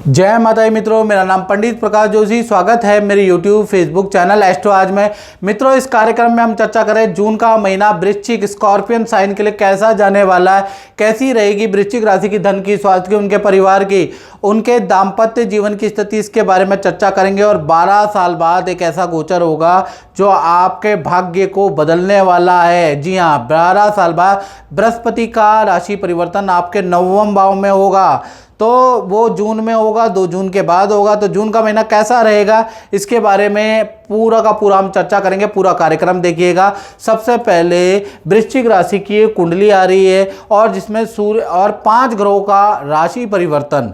जय माता दी मित्रों, मेरा नाम पंडित प्रकाश जोशी। स्वागत है मेरे YouTube फेसबुक चैनल एस्ट्रो आज में। मित्रों, इस कार्यक्रम में हम चर्चा करें जून का महीना वृश्चिक स्कॉर्पियन साइन के लिए कैसा जाने वाला है, कैसी रहेगी वृश्चिक राशि की धन की, स्वास्थ्य की, उनके परिवार की, उनके दाम्पत्य जीवन की स्थिति, इसके बारे में चर्चा करेंगे। और 12 साल बाद एक ऐसा गोचर होगा जो आपके भाग्य को बदलने वाला है। जी हाँ, 12 साल बाद बृहस्पति का राशि परिवर्तन आपके 9वें भाव में होगा, तो वो जून में होगा, 2 जून के बाद होगा। तो जून का महीना कैसा रहेगा, इसके बारे में पूरा का पूरा हम चर्चा करेंगे। पूरा कार्यक्रम देखिएगा। सबसे पहले वृश्चिक राशि की कुंडली आ रही है और जिसमें सूर्य और 5 ग्रहों का राशि परिवर्तन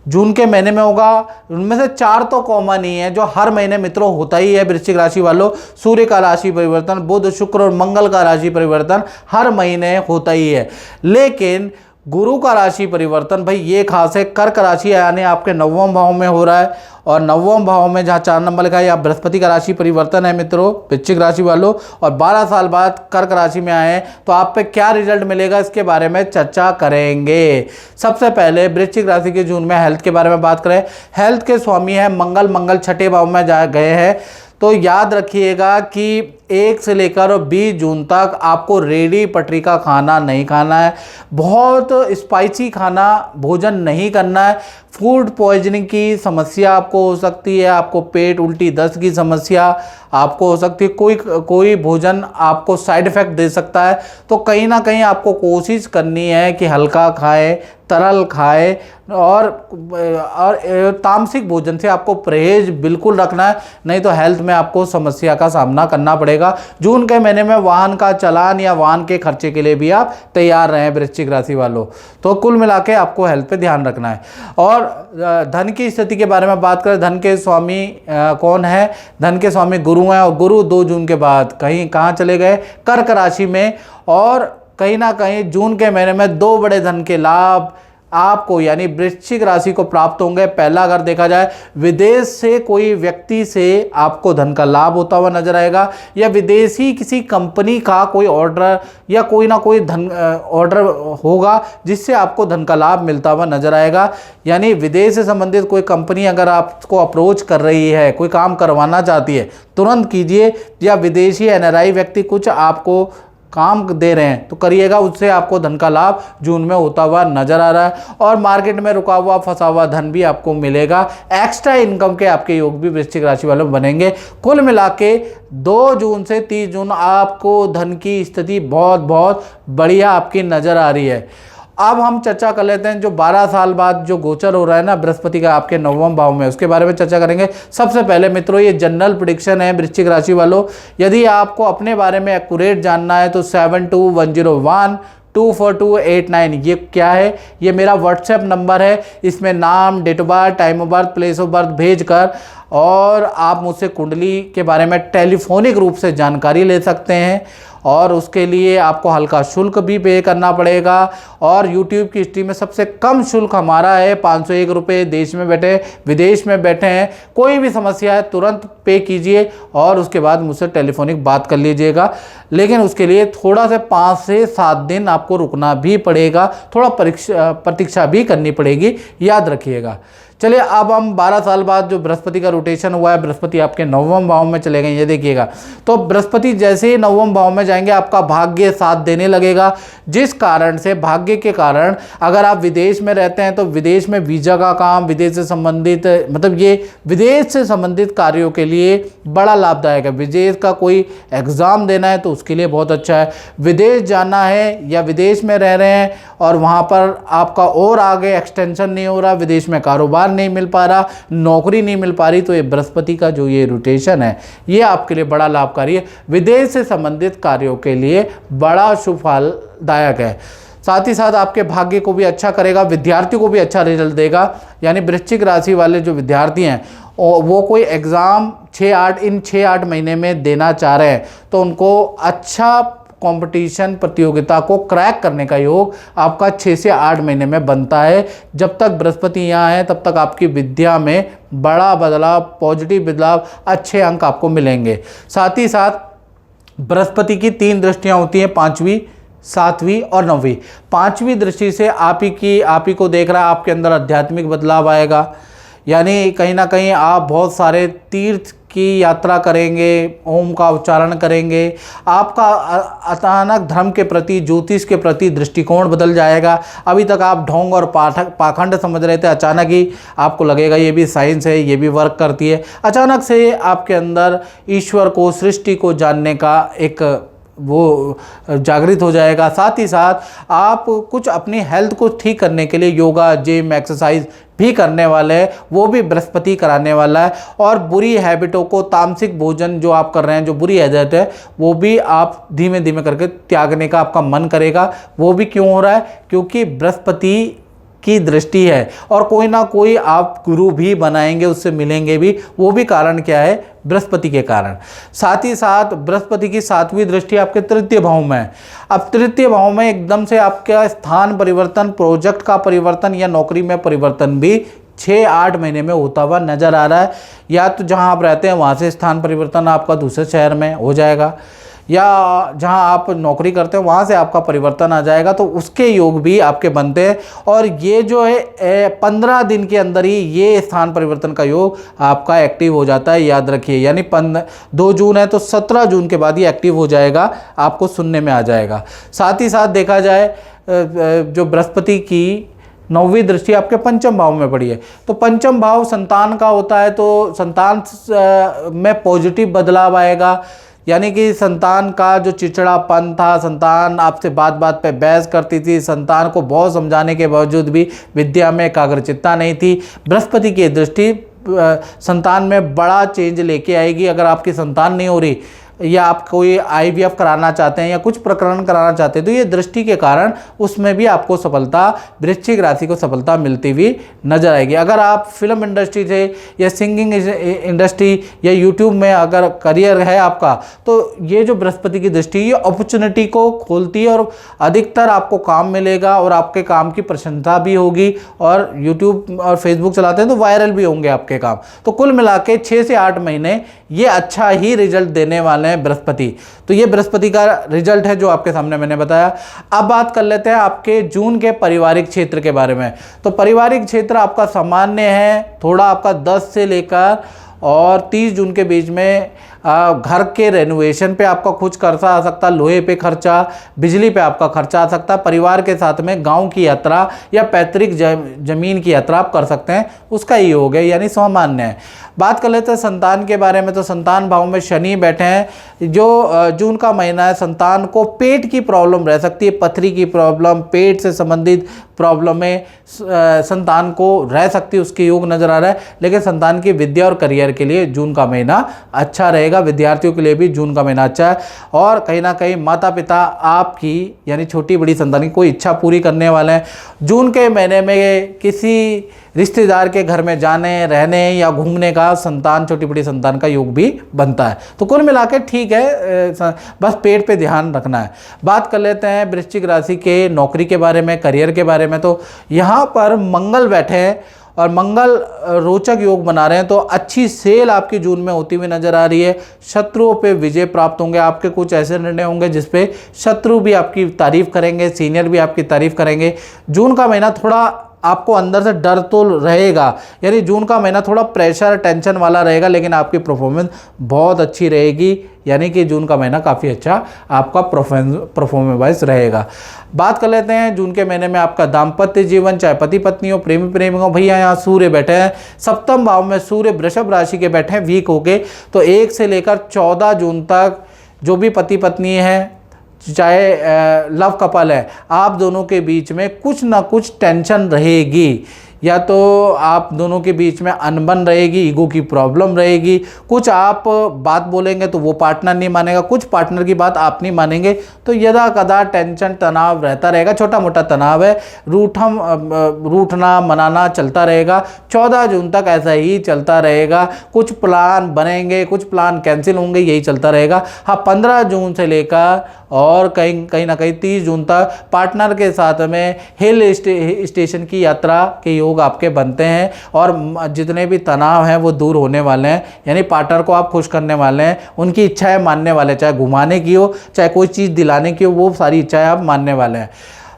जून के महीने में होगा। उनमें से 4 तो कॉमन ही है, जो हर महीने मित्रों होता ही है वृश्चिक राशि वालों। सूर्य का राशि परिवर्तन, बुध, शुक्र और मंगल का राशि परिवर्तन हर महीने होता ही है। लेकिन गुरु का राशि परिवर्तन भाई ये खास है, कर्क राशि यानी आपके 9वें भाव में हो रहा है। और 9वें भाव में जहाँ 4 नंबर लिखा है, या बृहस्पति का राशि परिवर्तन है मित्रों वृश्चिक राशि वालों। और 12 साल बाद कर्क राशि में आए हैं, तो आप पे क्या रिजल्ट मिलेगा इसके बारे में चर्चा करेंगे। सबसे पहले वृश्चिक राशि के जून में हेल्थ के बारे में बात करें। हेल्थ के स्वामी है मंगल। मंगल 6ठे भाव में जा गए हैं, तो याद रखिएगा कि 1 से लेकर 20 जून तक आपको रेडी पटरी का खाना नहीं खाना है, बहुत स्पाइसी खाना भोजन नहीं करना है। फूड पॉइजनिंग की समस्या आपको हो सकती है, आपको पेट उल्टी दस्त की समस्या आपको हो सकती है, कोई भोजन आपको साइड इफेक्ट दे सकता है। तो कहीं ना कहीं आपको कोशिश करनी है कि हल्का खाएं, तरल खाएं और तामसिक भोजन से आपको परहेज बिल्कुल रखना है, नहीं तो हेल्थ में आपको समस्या का सामना करना पड़ेगा। जून के महीने में वाहन का चालान या वाहन के खर्चे के लिए भी आप तैयार रहें वृश्चिक राशि वालों। तो कुल मिला के आपको हेल्थ पे ध्यान रखना है। और धन की स्थिति के बारे में बात करें, धन के स्वामी कौन है? धन के स्वामी गुरु हैं, और गुरु 2 जून के बाद कहाँ चले गए? कर्क राशि में। और कहीं ना कहीं जून के महीने में 2 बड़े धन के लाभ आपको यानी वृश्चिक राशि को प्राप्त होंगे। पहला, अगर देखा जाए, विदेश से कोई व्यक्ति से आपको धन का लाभ होता हुआ नजर आएगा, या विदेशी किसी कंपनी का कोई ऑर्डर या कोई ना कोई धन ऑर्डर होगा जिससे आपको धन का लाभ मिलता हुआ नजर आएगा। यानी विदेश से संबंधित कोई कंपनी अगर आपको अप्रोच कर रही है, कोई काम करवाना चाहती है, तुरंत कीजिए। या विदेशी NRI व्यक्ति कुछ आपको काम दे रहे हैं तो करिएगा, उससे आपको धन का लाभ जून में होता हुआ नजर आ रहा है। और मार्केट में रुका हुआ फंसा हुआ धन भी आपको मिलेगा। एक्स्ट्रा इनकम के आपके योग भी वृश्चिक राशि वालों में बनेंगे। कुल मिला के 2 जून से 30 जून आपको धन की स्थिति बहुत बहुत बढ़िया आपकी नजर आ रही है। अब हम चर्चा कर लेते हैं जो 12 साल बाद जो गोचर हो रहा है ना बृहस्पति का आपके 9वें भाव में, उसके बारे में चर्चा करेंगे। सबसे पहले मित्रों, ये जनरल प्रेडिक्शन है वृश्चिक राशि वालों। यदि आपको अपने बारे में एक्यूरेट जानना है तो 7210124289 ये क्या है? ये मेरा व्हाट्सएप नंबर है। इसमें नाम, date of birth, time of birth, place of birth भेजकर और आप मुझसे कुंडली के बारे में टेलीफोनिक रूप से जानकारी ले सकते हैं। और उसके लिए आपको हल्का शुल्क भी पे करना पड़ेगा। और YouTube की हिस्ट्री में सबसे कम शुल्क हमारा है 501 रुपये। देश में बैठे, विदेश में बैठे हैं, कोई भी समस्या है तुरंत पे कीजिए और उसके बाद मुझसे टेलीफोनिक बात कर लीजिएगा। लेकिन उसके लिए थोड़ा से 5 से 7 दिन आपको रुकना भी पड़ेगा, थोड़ा प्रतीक्षा भी करनी पड़ेगी, याद रखिएगा। चलिए, अब हम 12 साल बाद जो बृहस्पति का रोटेशन हुआ है, बृहस्पति आपके 9वें भाव में चले गए, ये देखिएगा। तो बृहस्पति जैसे ही 9वें भाव में जाएंगे आपका भाग्य साथ देने लगेगा, जिस कारण से भाग्य के कारण अगर आप विदेश में रहते हैं तो विदेश में वीज़ा का काम, विदेश से संबंधित मतलब ये विदेश से संबंधित कार्यों के लिए बड़ा लाभदायक है। विदेश का कोई एग्ज़ाम देना है तो उसके लिए बहुत अच्छा है। विदेश जाना है या विदेश में रह रहे हैं और वहाँ पर आपका और आगे एक्सटेंशन नहीं हो रहा, विदेश में कारोबार नहीं मिल पा रहा, नौकरी नहीं मिल पा रही, तो ये बृहस्पति का जो ये रोटेशन है ये आपके लिए बड़ा लाभकारी है। विदेश से संबंधित कार्यों के लिए बड़ा शुभ फलदायक है। साथ ही साथ आपके भाग्य को भी अच्छा करेगा, विद्यार्थियों को भी अच्छा रिजल्ट देगा। यानी वृश्चिक राशि वाले जो विद्यार्थी हैं वो कोई एग्ज़ाम 6-8 महीने में देना चाह रहे हैं तो उनको अच्छा कंपटीशन प्रतियोगिता को क्रैक करने का योग आपका 6 से 8 महीने में बनता है। जब तक बृहस्पति यहाँ है तब तक आपकी विद्या में बड़ा बदलाव, पॉजिटिव बदलाव, अच्छे अंक आपको मिलेंगे। साथ ही साथ बृहस्पति की 3 दृष्टियाँ होती हैं, 5वीं, 7वीं और 9वीं। 5वीं दृष्टि से आप ही को देख रहा है, आपके अंदर आध्यात्मिक बदलाव आएगा। यानी कहीं ना कहीं आप बहुत सारे तीर्थ की यात्रा करेंगे, ओम का उच्चारण करेंगे, आपका अचानक धर्म के प्रति, ज्योतिष के प्रति दृष्टिकोण बदल जाएगा। अभी तक आप ढोंग और पाखंड समझ रहे थे, अचानक ही आपको लगेगा ये भी साइंस है, ये भी वर्क करती है। अचानक से आपके अंदर ईश्वर को, सृष्टि को जानने का एक वो जागृत हो जाएगा। साथ ही साथ आप कुछ अपनी हेल्थ को ठीक करने के लिए योगा, जिम, एक्सरसाइज भी करने वाले हैं, वो भी बृहस्पति कराने वाला है। और बुरी हैबिटों को, तामसिक भोजन जो आप कर रहे हैं, जो बुरी हैबिट है, वो भी आप धीमे धीमे करके त्यागने का आपका मन करेगा। वो भी क्यों हो रहा है? क्योंकि बृहस्पति की दृष्टि है और कोई ना कोई आप गुरु भी बनाएंगे, उससे मिलेंगे भी। वो भी कारण क्या है? बृहस्पति के कारण। साथ ही साथ बृहस्पति की 7वीं दृष्टि आपके तृतीय भाव में है। अब तृतीय भाव में एकदम से आपका स्थान परिवर्तन, प्रोजेक्ट का परिवर्तन या नौकरी में परिवर्तन भी 6-8 महीने में होता हुआ नजर आ रहा है। या तो जहां आप रहते हैं वहां से स्थान परिवर्तन आपका दूसरे शहर में हो जाएगा, या जहां आप नौकरी करते हैं वहां से आपका परिवर्तन आ जाएगा। तो उसके योग भी आपके बनते हैं। और ये जो है 15 दिन के अंदर ही ये स्थान परिवर्तन का योग आपका एक्टिव हो जाता है, याद रखिए। यानी 2 जून है तो 17 जून के बाद ये एक्टिव हो जाएगा, आपको सुनने में आ जाएगा। साथ ही साथ देखा जाए जो बृहस्पति की 9वीं दृष्टि आपके पंचम भाव में पड़ी है, तो पंचम भाव संतान का होता है। तो संतान में पॉजिटिव बदलाव आएगा, यानी कि संतान का जो चिड़चिड़ापन था, संतान आपसे बात बात पे बहस करती थी, संतान को बहुत समझाने के बावजूद भी विद्या में एकाग्रचित्ता नहीं थी। बृहस्पति की दृष्टि संतान में बड़ा चेंज लेके आएगी। अगर आपकी संतान नहीं हो रही या आप कोई IVF कराना चाहते हैं या कुछ प्रकरण कराना चाहते हैं, तो ये दृष्टि के कारण उसमें भी आपको सफलता, वृश्चिक राशि को सफलता मिलती हुई नजर आएगी। अगर आप फिल्म इंडस्ट्री से या सिंगिंग इंडस्ट्री या यूट्यूब में अगर करियर है आपका, तो ये जो बृहस्पति की दृष्टि ये अपॉर्चुनिटी को खोलती है और अधिकतर आपको काम मिलेगा और आपके काम की प्रशंसा भी होगी। और यूट्यूब और फेसबुक चलाते हैं तो वायरल भी होंगे आपके काम। तो कुल मिला के 6 से 8 महीने ये अच्छा ही रिजल्ट देने वाले हैं बृहस्पति। तो ये बृहस्पति का रिजल्ट है जो आपके सामने मैंने बताया। अब बात कर लेते हैं आपके जून के पारिवारिक क्षेत्र के बारे में। तो पारिवारिक क्षेत्र आपका सामान्य है, थोड़ा आपका 10 से लेकर और 30 जून के बीच में घर के रेनोवेशन पे आपका कुछ खर्चा आ सकता है, लोहे पे खर्चा, बिजली पे आपका खर्चा आ सकता है। परिवार के साथ में गांव की यात्रा या पैतृक जमीन की यात्रा आप कर सकते हैं, उसका ये हो गया, यानी सामान्य है। बात कर लेते हैं संतान के बारे में। तो संतान भाव में शनि बैठे हैं। जो जून का महीना है, संतान को पेट की प्रॉब्लम रह सकती है, पथरी की प्रॉब्लम, पेट से संबंधित प्रॉब्लमें संतान को रह सकती है, उसके योग नजर आ रहा है। लेकिन संतान की विद्या और करियर के लिए जून का महीना अच्छा रहेगा। विद्यार्थियों के लिए भी जून का महीना अच्छा है। और कहीं ना कहीं माता पिता आपकी यानी छोटी बड़ी संतान की कोई इच्छा पूरी करने वाले हैं। जून के महीने में किसी रिश्तेदार के घर में जाने, रहने या घूमने का संतान, छोटी बड़ी संतान का योग भी बनता है। तो कुल मिला के ठीक है, बस पेट पे ध्यान रखना है। बात कर लेते हैं वृश्चिक राशि के नौकरी के बारे में, करियर के बारे में। तो यहाँ पर मंगल बैठे हैं और मंगल रोचक योग बना रहे हैं। तो अच्छी सेल आपकी जून में होती हुई नजर आ रही है। शत्रुओं पे विजय प्राप्त होंगे। आपके कुछ ऐसे निर्णय होंगे जिसपे शत्रु भी आपकी तारीफ करेंगे, सीनियर भी आपकी तारीफ करेंगे। जून का महीना थोड़ा आपको अंदर से डर तो रहेगा, यानी जून का महीना थोड़ा प्रेशर, टेंशन वाला रहेगा, लेकिन आपकी परफॉर्मेंस बहुत अच्छी रहेगी। यानी कि जून का महीना काफ़ी अच्छा आपका परफॉर्मेंस वाइज रहेगा। बात कर लेते हैं जून के महीने में आपका दाम्पत्य जीवन, चाहे पति पत्नी हो, प्रेमी प्रेमी हो। भैया यहाँ सूर्य बैठे हैं सप्तम भाव में, सूर्य वृषभ राशि के बैठे हैं वीक होके। तो 1 से लेकर 14 जून तक जो भी पति पत्नी है, चाहे लव कपल है, आप दोनों के बीच में कुछ ना कुछ टेंशन रहेगी। या तो आप दोनों के बीच में अनबन रहेगी, ईगो की प्रॉब्लम रहेगी। कुछ आप बात बोलेंगे तो वो पार्टनर नहीं मानेगा, कुछ पार्टनर की बात आप नहीं मानेंगे। तो यदा कदा टेंशन, तनाव रहता रहेगा। छोटा मोटा तनाव है, रूठना मनाना चलता रहेगा। 14 जून तक ऐसा ही चलता रहेगा। कुछ प्लान बनेंगे, कुछ प्लान कैंसिल होंगे, यही चलता रहेगा। हाँ, 15 जून से लेकर और कहीं ना कहीं 30 जून तक पार्टनर के साथ में हिल स्टेशन की यात्रा के योग आपके बनते हैं और जितने भी तनाव हैं वो दूर होने वाले हैं। यानी पार्टनर को आप खुश करने वाले हैं, उनकी इच्छाएं मानने वाले, चाहे घुमाने की हो, चाहे कोई चीज़ दिलाने की हो, वो सारी इच्छाएं आप मानने वाले हैं।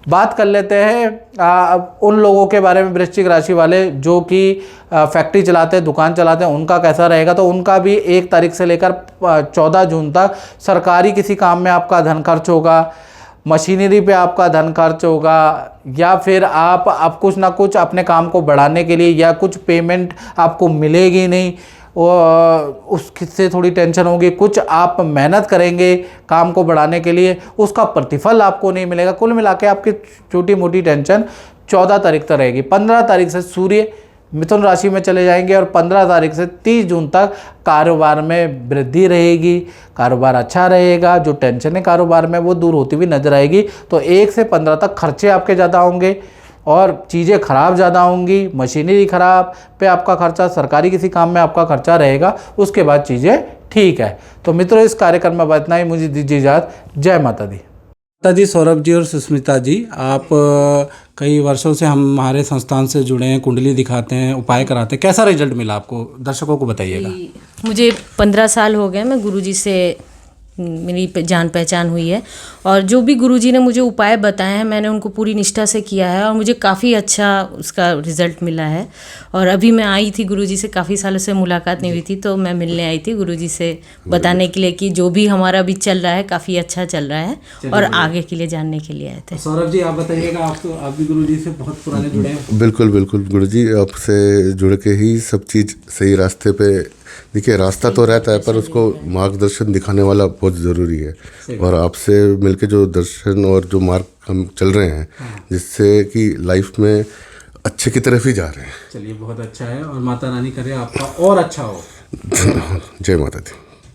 बात कर लेते हैं उन लोगों के बारे में वृश्चिक राशि वाले जो कि फैक्ट्री चलाते हैं, दुकान चलाते हैं, उनका कैसा रहेगा। तो उनका भी 1 तारीख से लेकर 14 जून तक सरकारी किसी काम में आपका धन खर्च होगा, मशीनरी पे आपका धन खर्च होगा, या फिर आप कुछ ना कुछ अपने काम को बढ़ाने के लिए या कुछ पेमेंट आपको मिलेगी नहीं, उससे थोड़ी टेंशन होगी। कुछ आप मेहनत करेंगे काम को बढ़ाने के लिए, उसका प्रतिफल आपको नहीं मिलेगा। कुल मिला के आपकी छोटी मोटी टेंशन 14 तारीख तक रहेगी। 15 तारीख से सूर्य मिथुन राशि में चले जाएंगे और 15 तारीख से 30 जून तक कारोबार में वृद्धि रहेगी, कारोबार अच्छा रहेगा। जो टेंशन है कारोबार में वो दूर होती हुई नजर आएगी। तो 1 से 15 तक खर्चे आपके ज़्यादा होंगे और चीज़ें ख़राब ज़्यादा होंगी, मशीनरी ख़राब पे आपका खर्चा, सरकारी किसी काम में आपका खर्चा रहेगा। उसके बाद चीज़ें ठीक है। तो मित्रों, इस कार्यक्रम में इतना ही। मुझे दीजिए इजाज़त। जय माता दी। माता जी, सौरभ जी और सुस्मिता जी, आप कई वर्षों से हमारे संस्थान से जुड़े हैं, कुंडली दिखाते हैं, उपाय कराते हैं, कैसा रिजल्ट मिला आपको, दर्शकों को बताइएगा। मुझे 15 साल हो गए, मैं गुरुजी से मेरी जान पहचान हुई है और जो भी गुरुजी ने मुझे उपाय बताए हैं मैंने उनको पूरी निष्ठा से किया है और मुझे काफ़ी अच्छा उसका रिज़ल्ट मिला है। और अभी मैं आई थी गुरुजी से, काफ़ी सालों से मुलाकात नहीं हुई थी, तो मैं मिलने आई थी गुरुजी से बताने के लिए कि जो भी हमारा अभी चल रहा है काफ़ी अच्छा चल रहा है और आगे के लिए जानने के लिए आए थे। सौरभ जी, आप बताइएगा, आप भी गुरुजी से बहुत पुराने जुड़े हैं। बिल्कुल बिल्कुल गुरुजी, आपसे जुड़ के ही सब चीज़ सही रास्ते पे। देखिए, रास्ता तो रहता है पर उसको मार्गदर्शन दिखाने वाला बहुत ज़रूरी है। और आपसे मिलके जो दर्शन और जो मार्ग हम चल रहे हैं, जिससे कि लाइफ में अच्छे की तरफ ही जा रहे हैं। चलिए, बहुत अच्छा है और माता रानी करे आपका और अच्छा हो। जय माता दी।